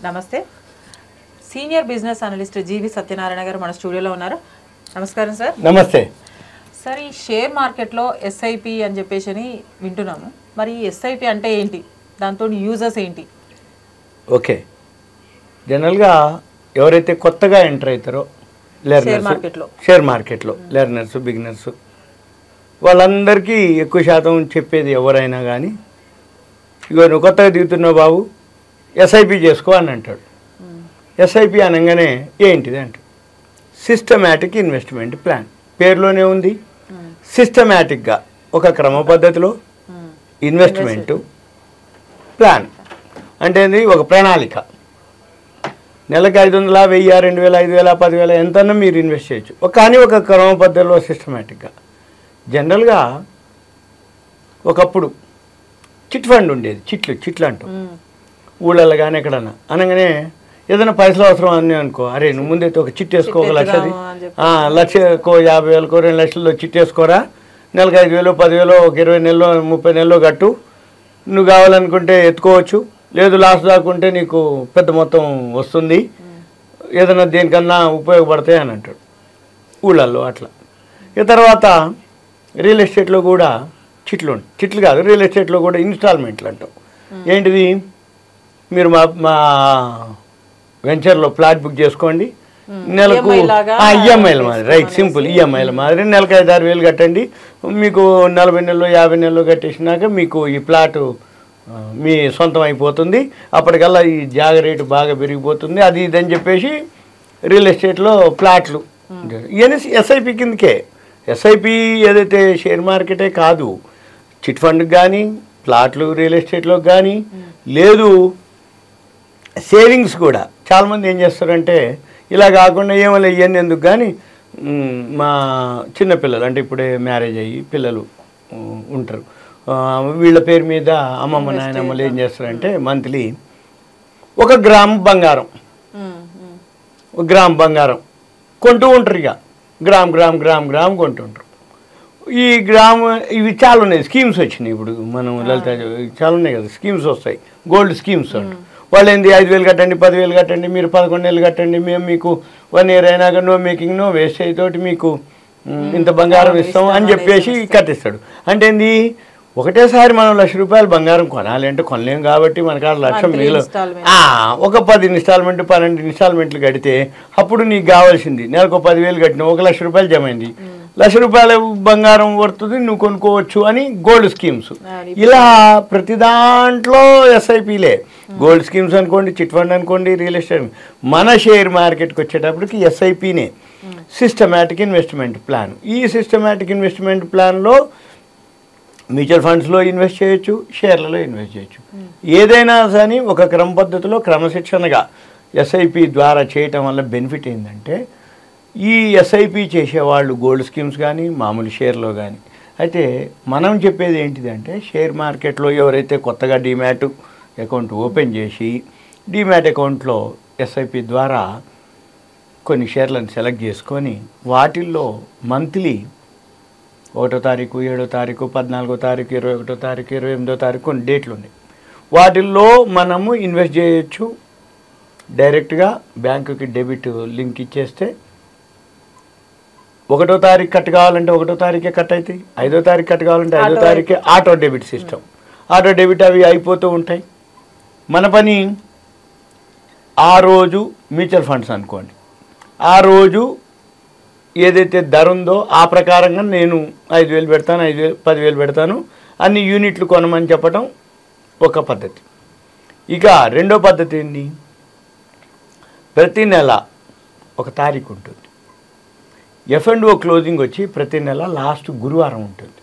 నమస్తే. Senior business analyst జీవి సత్యనారాయణ గారు మన స్టూడియోలో ఉన్నారు. నమస్కారం సార్. నమస్తే సార్. ఈ షేర్ మార్కెట్లో ఎస్ఐపి అని చెప్పేసి వింటున్నాము. మరి ఎస్ఐపి అంటే ఏంటి, దాంతో యూజర్స్ ఏంటి? ఓకే, జనరల్గా ఎవరైతే కొత్తగా ఎంటర్ అవుతారో షేర్ మార్కెట్లో లెర్నర్స్, బిగినర్స్, వాళ్ళందరికీ ఎక్కువ శాతం చెప్పేది ఎవరైనా కానీ, ఇగో నువ్వు కొత్తగా దిగుతున్నావు బాబు, ఎస్ఐపి చేసుకో అని అంటాడు. ఎస్ఐపి అనగానే ఏంటిది అంటాడు, సిస్టమేటిక్ ఇన్వెస్ట్మెంట్ ప్లాన్. పేరులోనే ఉంది, సిస్టమేటిక్గా ఒక క్రమ పద్ధతిలో ఇన్వెస్ట్మెంటు ప్లాన్ అంటే ఒక ప్రణాళిక. నెలకు 500, 1000, 2000, 5000, 10,000 ఎంతన్నా మీరు ఇన్వెస్ట్ చేయొచ్చు, కానీ ఒక క్రమ పద్ధతిలో సిస్టమేటిక్గా. జనరల్గా ఒకప్పుడు చిట్ ఫండ్ ఉండేది, చిట్లు అంటాం ఊళ్ళల్లో కానీ ఎక్కడన్నా. అనగానే ఏదైనా పైసలు అవసరం అని అనుకో, అరే నువ్వు ముందైతే ఒక చిట్ వేసుకో, 1,00,000ది, 1,00,000కో 50,000కో 2,00,000 చిట్ వేసుకోరా, నెలకు 5,000, 10,000 ఒక 20 నెలలో 30 నెలలో కట్టు, నువ్వు కావాలనుకుంటే ఎత్తుకోవచ్చు, లేదు లాస్ట్ దాకుంటే నీకు పెద్ద మొత్తం వస్తుంది, ఏదైనా దేనికన్నా ఉపయోగపడతాయి అని అంటాడు ఊళ్ళల్లో అట్లా. ఇక తర్వాత రియల్ ఎస్టేట్లో కూడా చిట్లు కాదు, రియల్ ఎస్టేట్లో కూడా ఇన్స్టాల్మెంట్లు అంటాం. ఏంటిది, మీరు మా వెంచర్లో ఫ్లాట్ బుక్ చేసుకోండి, నెలకు ఈఎంఐల మాదిరి, రైట్, సింపుల్ ఈఎంఐల మాదిరి, నెలకు 5-6 వేలు కట్టండి, మీకు 40 నెలలు 50 నెలలు కట్టేసినాక మీకు ఈ ప్లాటు మీ సొంతం అయిపోతుంది, అప్పటికల్లా ఈ జాగ రేటు బాగా పెరిగిపోతుంది, అది ఇదని చెప్పేసి రియల్ ఎస్టేట్లో ప్లాట్లు. ఇవన్నీ ఎస్ఐపి కిందకే. ఎస్ఐపి ఏదైతే షేర్ మార్కెటే కాదు, చిట్ ఫండ్కి కానీ, ప్లాట్లు రియల్ ఎస్టేట్లోకి కానీ, లేదు సేవింగ్స్ కూడా. చాలామంది ఏం చేస్తారంటే ఇలా కాకుండా ఏమో ఇవన్నీ ఎందుకు కానీ, మా చిన్నపిల్లలు అంటే ఇప్పుడే మ్యారేజ్ అయ్యి పిల్లలు ఉంటారు, వీళ్ళ పేరు మీద అమ్మమ్మ నాయనమ్మలు ఏం చేస్తారంటే మంత్లీ 1 గ్రామ్ బంగారం, 1 గ్రామ్ బంగారం కొంటూ ఉంటారు. ఇక గ్రామ్ కొంటుంటారు. ఈ గ్రామ్ ఇవి చాలా ఉన్నాయి, స్కీమ్స్ వచ్చినాయి ఇప్పుడు. మనం లలిత చాలా ఉన్నాయి కదా స్కీమ్స్ వస్తాయి, గోల్డ్ స్కీమ్స్ అంటారు. వాళ్ళు ఏంది 5,000 కట్టండి, 10,000 కట్టండి, మీరు 11 నెలలు కట్టండి, మేము మీకు 1 ఇయర్ అయినాక నో మేకింగ్ నో వేస్ట్ అయితోటి మీకు ఇంత బంగారం ఇస్తాం అని చెప్పేసి కట్టిస్తాడు. అంటే ఏంది, ఒకటేసారి మనం ₹1,00,000 బంగారం కొనాలి అంటే కొనలేం కాబట్టి మనకు 1,00,000 మిగిలిన ఒక 10 ఇన్స్టాల్మెంట్ 12 ఇన్స్టాల్మెంట్లు కడితే అప్పుడు నీకు కావాల్సింది నెలకు 10,000 కట్టిన ₹1,00,000 జమ అయింది, ₹1,00,000 బంగారం వర్తుంది, నువ్వు కొనుక్కోవచ్చు అని గోల్డ్ స్కీమ్స్. ఇలా ప్రతి దాంట్లో ఎస్ఐపిలే. గోల్డ్ స్కీమ్స్ అనుకోండి, చిట్ ఫండ్ అనుకోండి, రియల్ ఎస్టేట్. మన షేర్ మార్కెట్కి వచ్చేటప్పటికి ఎస్ఐపినే, సిస్టమేటిక్ ఇన్వెస్ట్మెంట్ ప్లాన్. ఈ సిస్టమేటిక్ ఇన్వెస్ట్మెంట్ ప్లాన్లో మ్యూచువల్ ఫండ్స్లో ఇన్వెస్ట్ చేయొచ్చు, షేర్లలో ఇన్వెస్ట్ చేయొచ్చు. ఏదైనా కానీ ఒక క్రమ పద్ధతిలో క్రమశిక్షణగా ఎస్ఐపి ద్వారా చేయటం వల్ల బెనిఫిట్ ఏంటంటే, ఈ ఎస్ఐపి చేసేవాళ్ళు గోల్డ్ స్కీమ్స్ కానీ మామూలు షేర్లో కానీ. అయితే మనం చెప్పేది ఏంటిదంటే, షేర్ మార్కెట్లో ఎవరైతే కొత్తగా డీమ్యాట్ అకౌంట్ ఓపెన్ చేసి డీమ్యాట్ అకౌంట్లో ఎస్ఐపి ద్వారా కొన్ని షేర్లను సెలెక్ట్ చేసుకొని వాటిల్లో మంత్లీ 1వ తారీఖు, 7వ తారీఖు, 14వ తారీఖు, 21వ తారీఖు, 28వ తారీఖు కొన్ని డేట్లు ఉన్నాయి. వాటిల్లో మనము ఇన్వెస్ట్ చేయొచ్చు. డైరెక్ట్గా బ్యాంకుకి డెబిట్ లింక్ ఇచ్చేస్తే 1వ తారీఖు కట్ కావాలంటే 1వ తారీఖే కట్ అవుతాయి, 5వ తారీఖు కట్ కావాలంటే 5వ తారీఖే auto debit system. Auto debit అవి అయిపోతూ ఉంటాయి. మన పని ఆ రోజు మ్యూచువల్ ఫండ్స్ అనుకోండి, ఆ రోజు ఏదైతే ధర ఉందో ఆ ప్రకారంగా నేను 5,000 పెడతాను, 10,000 పెడతాను, అన్ని యూనిట్లు కొనమని చెప్పడం ఒక పద్ధతి. ఇక రెండో పద్ధతి ఏంటి, ప్రతి నెల ఒక తారీఖు ఉంటుంది. F&O క్లోజింగ్ వచ్చి ప్రతి నెల లాస్ట్ గురువారం ఉంటుంది.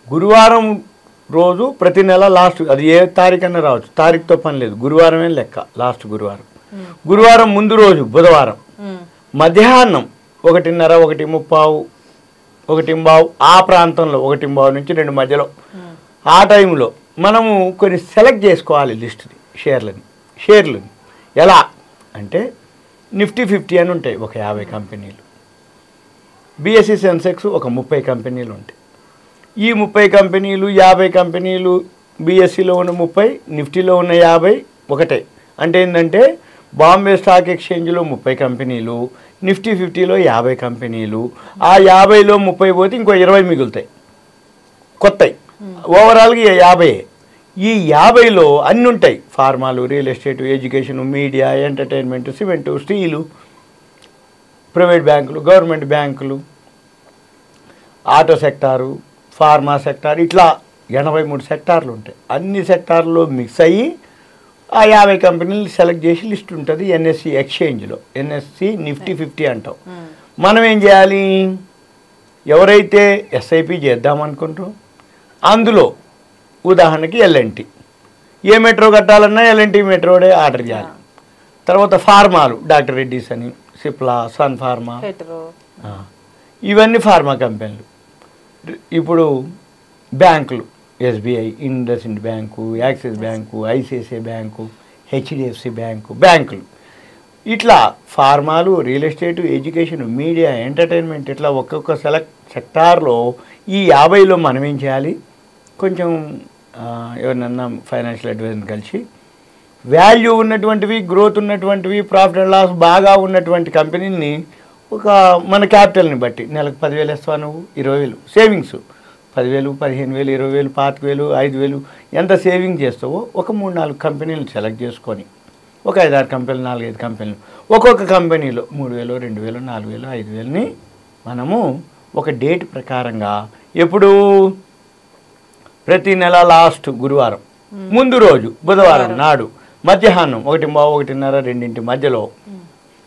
గురువారం రోజు ప్రతి నెల లాస్ట్, అది ఏ తారీఖు అన్నా రావచ్చు, తారీఖుతో పని లేదు, గురువారమే లెక్క. లాస్ట్ గురువారం ముందు రోజు బుధవారం మధ్యాహ్నం 1:30, 1:30, 1:15 ఆ ప్రాంతంలో 1:15 నుంచి 2 మధ్యలో ఆ టైంలో మనము కొన్ని సెలెక్ట్ చేసుకోవాలి లిస్టుని, షేర్లని. ఎలా అంటే నిఫ్టీ 50 అని ఉంటాయి, ఒక 50 కంపెనీలు. BSE సెన్సెక్స్ ఒక 30 కంపెనీలు ఉంటాయి. ఈ 30 కంపెనీలు 50 కంపెనీలు BSEలో ఉన్న 30, నిఫ్టీలో ఉన్న 50 ఒకటే. అంటే ఏంటంటే బాంబే స్టాక్ ఎక్స్చేంజ్లో 30 కంపెనీలు, నిఫ్టీ 50లో 50 కంపెనీలు, ఆ 50లో 30 పోతే ఇంకో 20 మిగులుతాయి కొత్తవి. ఓవరాల్గా 50. ఈ 50లో అన్నీ ఉంటాయి, ఫార్మాలు, real estate, education, media, entertainment, cement, steel, private బ్యాంకులు, గవర్నమెంట్ బ్యాంకులు, ఆటో సెక్టారు, ఫార్మా సెక్టార్, ఇట్లా 83 సెక్టార్లు ఉంటాయి. అన్ని సెక్టార్లో మిక్స్ అయ్యి ఆ 50 కంపెనీలు సెలెక్ట్ చేసి లిస్ట్ ఉంటుంది ఎన్ఎస్సి ఎక్స్చేంజ్లో. ఎన్ఎస్సి నిఫ్టీ 50 అంటాం. మనం ఏం చేయాలి, ఎవరైతే ఎస్ఐపి చేద్దామనుకుంటారో అందులో ఉదాహరణకి ఎల్ఎన్టీ, ఏ మెట్రో కట్టాలన్నా ఎల్ఎన్టీ మెట్రోడే ఆర్డర్ చేయాలి. తర్వాత ఫార్మాలు, డాక్టర్ రెడ్డిస్ అని, సిప్లా, సన్ ఫార్మా, ఇవన్నీ ఫార్మా కంపెనీలు. ఇప్పుడు బ్యాంకులు, SBI, IndusInd bank, Axis bank, ICICI bank, HDFC bank, బ్యాంకులు, ఇట్లా ఫార్మాలు, real estate, education, media, entertainment, ఇట్లా ఒక్కొక్క సెక్టార్లో ఈ 50లో మనం ఏం చేయాలి, కొంచెం ఎవరినన్నా ఫైనాన్షియల్ అడ్వైజర్ని కలిసి వాల్యూ ఉన్నటువంటివి, గ్రోత్ ఉన్నటువంటివి, ప్రాఫిట్ అండ్ లాస్ బాగా ఉన్నటువంటి కంపెనీని ఒక మన క్యాపిటల్ని బట్టి నెలకు 10,000 ఇస్తావా నువ్వు, 20,000 సేవింగ్స్, 10,000, 15,000, 20,000, 25,000, 5,000 ఎంత సేవింగ్ చేస్తావో ఒక 3-4 కంపెనీలు సెలెక్ట్ చేసుకొని, ఒక 5-6 కంపెనీలు, 4-5 కంపెనీలు, ఒక్కొక్క కంపెనీలో 3,000, 2,000, 4,000, 5,000ని మనము ఒక డేట్ ప్రకారంగా, ఎప్పుడు ప్రతి నెల లాస్ట్ గురువారం ముందు రోజు బుధవారం నాడు మధ్యాహ్నం 1:15, 1:30, 2 మధ్యలో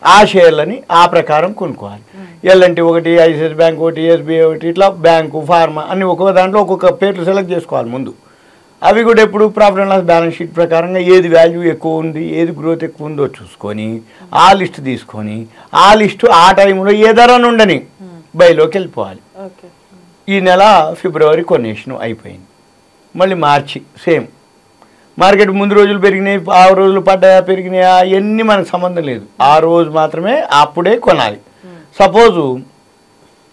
ఆ షేర్లని ఆ ప్రకారం కొనుక్కోవాలి. ఎల్ఎన్టీ ఒకటి, ఐసిఐసిఐ బ్యాంక్ ఒకటి, ఎస్బీఐ ఒకటి, ఇట్లా బ్యాంకు, ఫార్మా అన్ని ఒక్కొక్క దాంట్లో ఒక్కొక్క పేర్లు సెలెక్ట్ చేసుకోవాలి ముందు. అవి కూడా ఎప్పుడు profit and loss balance sheet ప్రకారంగా ఏది వాల్యూ ఎక్కువ ఉంది, ఏది గ్రోత్ ఎక్కువ ఉందో చూసుకొని ఆ లిస్ట్ తీసుకొని ఆ లిస్టు ఆ టైంలో ఏ ధర నుండని బైలోకి వెళ్ళిపోవాలి. ఈ నెల ఫిబ్రవరి కొనేషన్ అయిపోయింది, మళ్ళీ మార్చి సేమ్ మార్కెట్ ముందు రోజులు పెరిగినాయి, 6 రోజులు పడ్డాయా పెరిగినాయా అవన్నీ మనకు సంబంధం లేదు, ఆ రోజు మాత్రమే అప్పుడే కొనాలి. సపోజు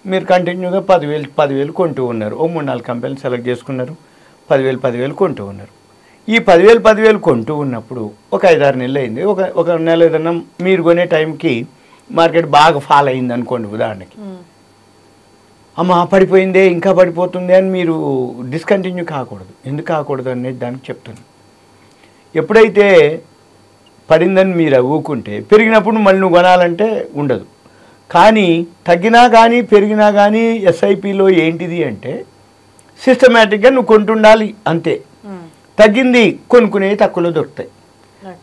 మీరు కంటిన్యూగా 10,000 కొంటూ ఉన్నారు, ఓ 3-4 కంపెనీలు సెలెక్ట్ చేసుకున్నారు, 10,000 కొంటూ ఉన్నారు. ఈ 10,000 కొంటూ ఉన్నప్పుడు ఒక 5-6 నెలలు అయింది, ఒక నెల ఏదన్నా మీరు కొనే టైంకి మార్కెట్ బాగా ఫాల్ అయింది అనుకోండి ఉదాహరణకి, అమ్మ పడిపోయిందే ఇంకా పడిపోతుంది అని మీరు డిస్కంటిన్యూ కాకూడదు. ఎందుకు కాకూడదు అనేది దానికి చెప్తాను. ఎప్పుడైతే పడిందని మీరు ఊకుంటే పెరిగినప్పుడు మళ్ళీ నువ్వు కొనాలంటే ఉండదు. కానీ తగ్గినా కానీ పెరిగినా కానీ ఎస్ఐపిలో ఏంటిది అంటే సిస్టమేటిక్గా నువ్వు కొంటుండాలి అంతే. తగ్గింది కొనుక్కునేవి తక్కువలో దొరుకుతాయి,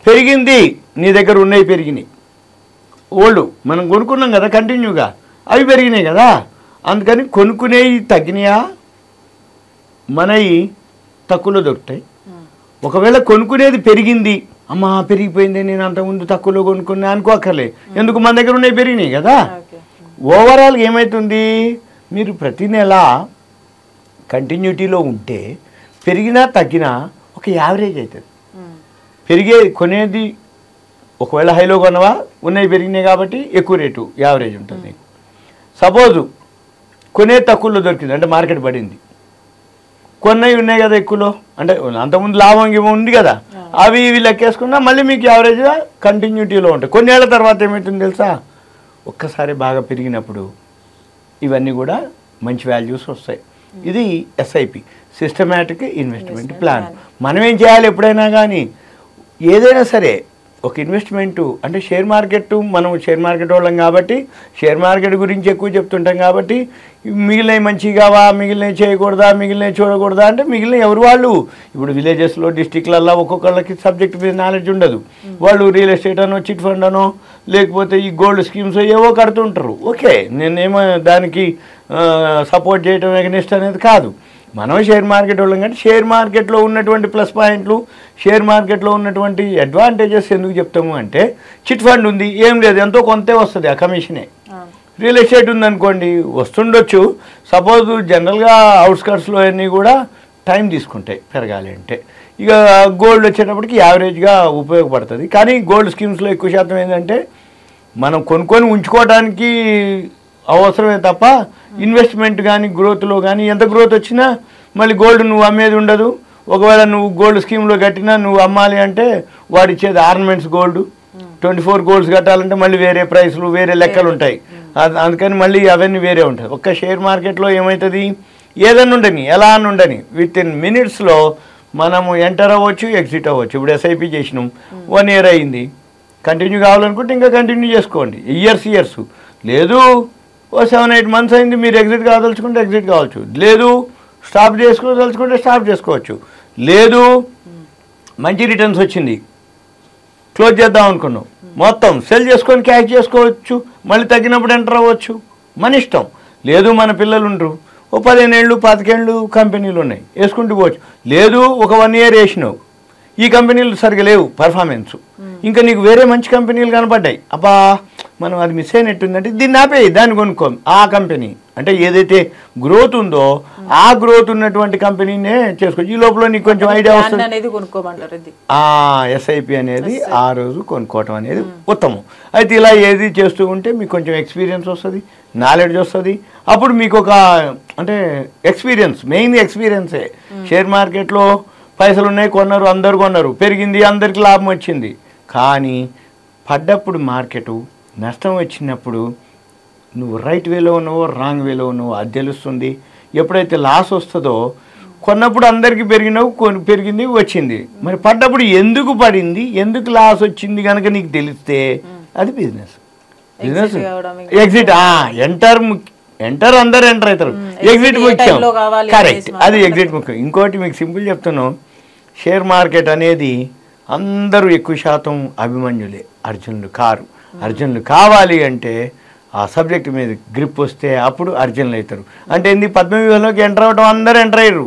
పెరిగింది నీ దగ్గర ఉన్నాయి పెరిగినాయి, ఓల్డ్ మనం కొనుక్కున్నాం కదా కంటిన్యూగా అవి పెరిగినాయి కదా, అందుకని కొనుక్కునేవి తగ్గినాయా మనవి తక్కువలో దొరుకుతాయి. ఒకవేళ కొనుక్కునేది పెరిగింది, అమ్మ పెరిగిపోయింది నేను అంతకుముందు తక్కువలో కొనుక్కున్నా అనుకోకర్లే, ఎందుకు మన దగ్గర ఉన్నాయి పెరిగినాయి కదా. ఓవరాల్గా ఏమవుతుంది, మీరు ప్రతి నెల కంటిన్యూటీలో ఉంటే పెరిగినా తగ్గినా ఒక యావరేజ్ అవుతుంది. కొనేది ఒకవేళ హైలో కొనవా, ఉన్నాయి పెరిగినాయి కాబట్టి ఎక్కువ రేటు యావరేజ్ ఉంటుంది. సపోజు కొనే తక్కువలో దొరికింది అంటే మార్కెట్ పడింది, కొన్నవి ఉన్నాయి కదా ఎక్కువలో అంటే అంతకుముందు లాభం ఉంది కదా, అవి ఇవి లెక్కేసుకున్నా మళ్ళీ మీకు యావరేజ్గా కంటిన్యూటీలో ఉంటాయి. కొన్నేళ్ల తర్వాత ఏమవుతుంది తెలుసా, ఒక్కసారి బాగా పెరిగినప్పుడు ఇవన్నీ కూడా మంచి వాల్యూస్ వస్తాయి. ఇది ఎస్ఐపి, సిస్టమేటిక్ ఇన్వెస్ట్మెంట్ ప్లాన్. మనం ఏం చేయాలి ఎప్పుడైనా కానీ ఏదైనా సరే ఒక ఇన్వెస్ట్మెంటు అంటే షేర్ మార్కెట్, మనం షేర్ మార్కెట్ వాళ్ళం కాబట్టి షేర్ మార్కెట్ గురించి ఎక్కువ చెప్తుంటాం కాబట్టి మిగిలినవి మంచిగావా, మిగిలినవి చేయకూడదా, మిగిలినవి చూడకూడదా అంటే మిగిలిన ఎవరు వాళ్ళు ఇప్పుడు విలేజెస్లో డిస్టిక్లలో ఒక్కొక్కళ్ళకి సబ్జెక్ట్ మీద నాలెడ్జ్ ఉండదు, వాళ్ళు రియల్ ఎస్టేట్ అనో చిట్ ఫండ్ అనో లేకపోతే ఈ గోల్డ్ స్కీమ్స్ ఏవో కడుతుంటారు. ఓకే, నేనేమో దానికి సపోర్ట్ చేయడం ఎగనిస్ట్ అనేది కాదు. మనం షేర్ మార్కెట్ వాళ్ళం కానీ షేర్ మార్కెట్లో ఉన్నటువంటి ప్లస్ పాయింట్లు, షేర్ మార్కెట్లో ఉన్నటువంటి అడ్వాంటేజెస్ ఎందుకు చెప్తాము అంటే చిట్ ఫండ్ ఉంది, ఏం లేదు ఎంతో కొంతే వస్తుంది ఆ కమిషనే. రియల్ ఎస్టేట్ ఉందనుకోండి వస్తుండొచ్చు, సపోజ్ జనరల్గా అవుట్స్కట్స్లో అన్నీ కూడా టైం తీసుకుంటాయి పెరగాలి అంటే. ఇక గోల్డ్ వచ్చేటప్పటికి యావరేజ్గా ఉపయోగపడుతుంది. కానీ గోల్డ్ స్కీమ్స్లో ఎక్కువ శాతం ఏంటంటే మనం కొనుక్కొని ఉంచుకోవడానికి అవసరమే తప్ప ఇన్వెస్ట్మెంట్ కానీ గ్రోత్లో కానీ ఎంత గ్రోత్ వచ్చినా మళ్ళీ గోల్డ్ నువ్వు అమ్మేది ఉండదు, ఒకవేళ నువ్వు గోల్డ్ స్కీమ్లో కట్టినా నువ్వు అమ్మాలి అంటే వాడు ఇచ్చేది ఆర్నమెంట్స్ గోల్డ్ 24 గోల్డ్స్ కట్టాలంటే మళ్ళీ వేరే ప్రైస్లు వేరే లెక్కలు ఉంటాయి. అందుకని మళ్ళీ అవన్నీ వేరే ఉంటాయి. ఒక్క షేర్ మార్కెట్లో ఏమవుతుంది, ఏదన్నా ఉండని ఎలా అని ఉండని విత్ ఇన్ మినిట్స్లో మనము ఎంటర్ అవ్వచ్చు, ఎగ్జిట్ అవ్వచ్చు. ఇప్పుడు ఎస్ఐపి చేసినాం, 1 year అయింది. కంటిన్యూ కావాలనుకుంటే ఇంకా కంటిన్యూ చేసుకోండి, ఇయర్స్. లేదు ఓ 7-8 months అయింది, మీరు ఎగ్జిట్ కాదలుచుకుంటే ఎగ్జిట్ కావచ్చు, లేదు స్టాప్ చేసుకోదలుచుకుంటే స్టాప్ చేసుకోవచ్చు, లేదు మంచి రిటర్న్స్ వచ్చింది క్లోజ్ చేద్దాం అనుకున్నాం, మొత్తం సెల్ చేసుకొని క్యాష్ చేసుకోవచ్చు, మళ్ళీ తగ్గినప్పుడు ఎంటర్ అవ్వచ్చు, మన ఇష్టం. లేదు మన పిల్లలు ఉండరు, ఓ 15 ఏళ్ళు 25 ఏళ్ళు కంపెనీలు ఉన్నాయి, వేసుకుంటూ పోవచ్చు. లేదు ఒక 1 year వేసినావు, ఈ కంపెనీలు సరిగా లేవు పర్ఫార్మెన్స్, ఇంకా నీకు వేరే మంచి కంపెనీలు కనపడ్డాయి, అబ్బా మనం అది మిస్ అయినట్టుందంటే దీన్ని ఆపేయి, దాన్ని కొనుక్కో. ఆ కంపెనీ అంటే ఏదైతే గ్రోత్ ఉందో ఆ గ్రోత్ ఉన్నటువంటి కంపెనీనే చేసుకోవచ్చు. ఈ లోపల నీకు కొంచెం ఐడియా వస్తుంది, ఎస్ఐపి అనేది ఆ రోజు కొనుక్కోవటం అనేది ఉత్తమం. అయితే ఇలా ఏది చేస్తూ ఉంటే మీకు కొంచెం ఎక్స్పీరియన్స్ వస్తుంది, నాలెడ్జ్ వస్తుంది. అప్పుడు మీకు ఒక అంటే ఎక్స్పీరియన్స్, మెయిన్ ఎక్స్పీరియన్సే. షేర్ మార్కెట్లో పైసలు ఉన్నాయి, కొన్నారు, అందరు కొన్నారు, పెరిగింది, అందరికి లాభం వచ్చింది. కానీ పడ్డప్పుడు మార్కెటు నష్టం వచ్చినప్పుడు నువ్వు రైట్ వేలో ఉన్నావో రాంగ్ వేలో ఉన్నావో అది తెలుస్తుంది. ఎప్పుడైతే లాస్ వస్తుందో కొన్నప్పుడు అందరికీ పెరిగింది వచ్చింది, మరి పడ్డప్పుడు ఎందుకు పడింది, ఎందుకు లాస్ వచ్చింది కనుక నీకు తెలిస్తే అది బిజినెస్. ఎగ్జిట్ ఎంటర్ అందరు ఎంటర్ అవుతారు, ఎగ్జిట్ ముఖ్యం. కరెక్ట్, అది ఎగ్జిట్ ముఖ్యం. ఇంకోటి మీకు సింపుల్ చెప్తున్నాను, షేర్ మార్కెట్ అనేది అందరూ ఎక్కువ శాతం అభిమన్యులే, అర్జునులు కారు. అర్జునులు కావాలి అంటే ఆ సబ్జెక్ట్ మీద గ్రిప్ వస్తే అప్పుడు అర్జునులు అవుతారు. అంటే ఏంది, పద్మవ్యూహంలోకి ఎంటర్ అవ్వడం అందరూ ఎంటర్ అయ్యారు,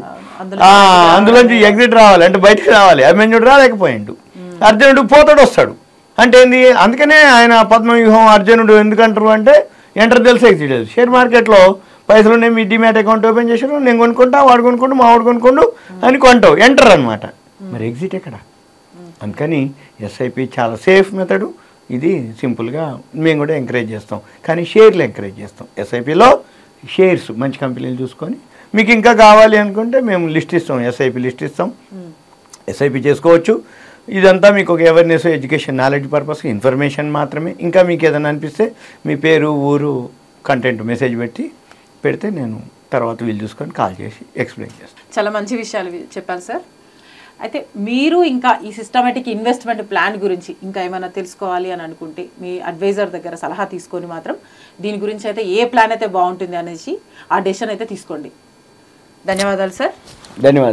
అందులోంచి ఎగ్జిట్ రావాలి అంటే బయటకు రావాలి. అభిమన్యుడు రాలేకపోయాడు, అర్జునుడు పోతాడు వస్తాడు. అంటే ఏంది, అందుకనే ఆయన పద్మవ్యూహం అర్జునుడు ఎందుకంటారు అంటే ఎంటర్ తెలుసు, ఎగ్జిట్ తెలుసు. షేర్ మార్కెట్లో పైసలు ఉన్నాయి, మీ డిమ్యాట్ అకౌంట్ ఓపెన్ చేశారు, నేను కొనుక్కుంటా, వాడు కొనుక్కుంటూ, మా వాడు కొనుక్కోండు అని కొంటావు, ఎంటర్ అనమాట. మరి ఎగ్జిట్ ఎక్కడ? అందుకని ఎస్ఐపి చాలా సేఫ్ మెథడు. ఇది సింపుల్గా మేము కూడా ఎంకరేజ్ చేస్తాం, కానీ షేర్లు ఎంకరేజ్ చేస్తాం. ఎస్ఐపిలో షేర్స్ మంచి కంపెనీలు చూసుకొని మీకు ఇంకా కావాలి అనుకుంటే మేము లిస్ట్ ఇస్తాం, ఎస్ఐపి లిస్ట్ ఇస్తాం, ఎస్ఐపి చేసుకోవచ్చు. ఇదంతా మీకు ఒక awareness, education, knowledge purpose, information మాత్రమే. ఇంకా మీకు ఏదైనా అనిపిస్తే మీ పేరు, ఊరు, కంటెంట్ మెసేజ్ పెడితే నేను తర్వాత వీళ్ళు చూసుకొని కాల్ చేసి ఎక్స్ప్లెయిన్ చేస్తాను. చాలా మంచి విషయాలు చెప్పారు సార్. అయితే మీరు ఇంకా ఈ సిస్టమేటిక్ ఇన్వెస్ట్మెంట్ ప్లాన్ గురించి ఇంకా ఏమైనా తెలుసుకోవాలి అని అనుకుంటే మీ అడ్వైజర్ దగ్గర సలహా తీసుకొని మాత్రం దీని గురించి అయితే ఏ ప్లాన్ అయితే బాగుంటుంది అనేసి ఆ డెసిషన్ అయితే తీసుకోండి. ధన్యవాదాలు సార్. ధన్యవాదాలు.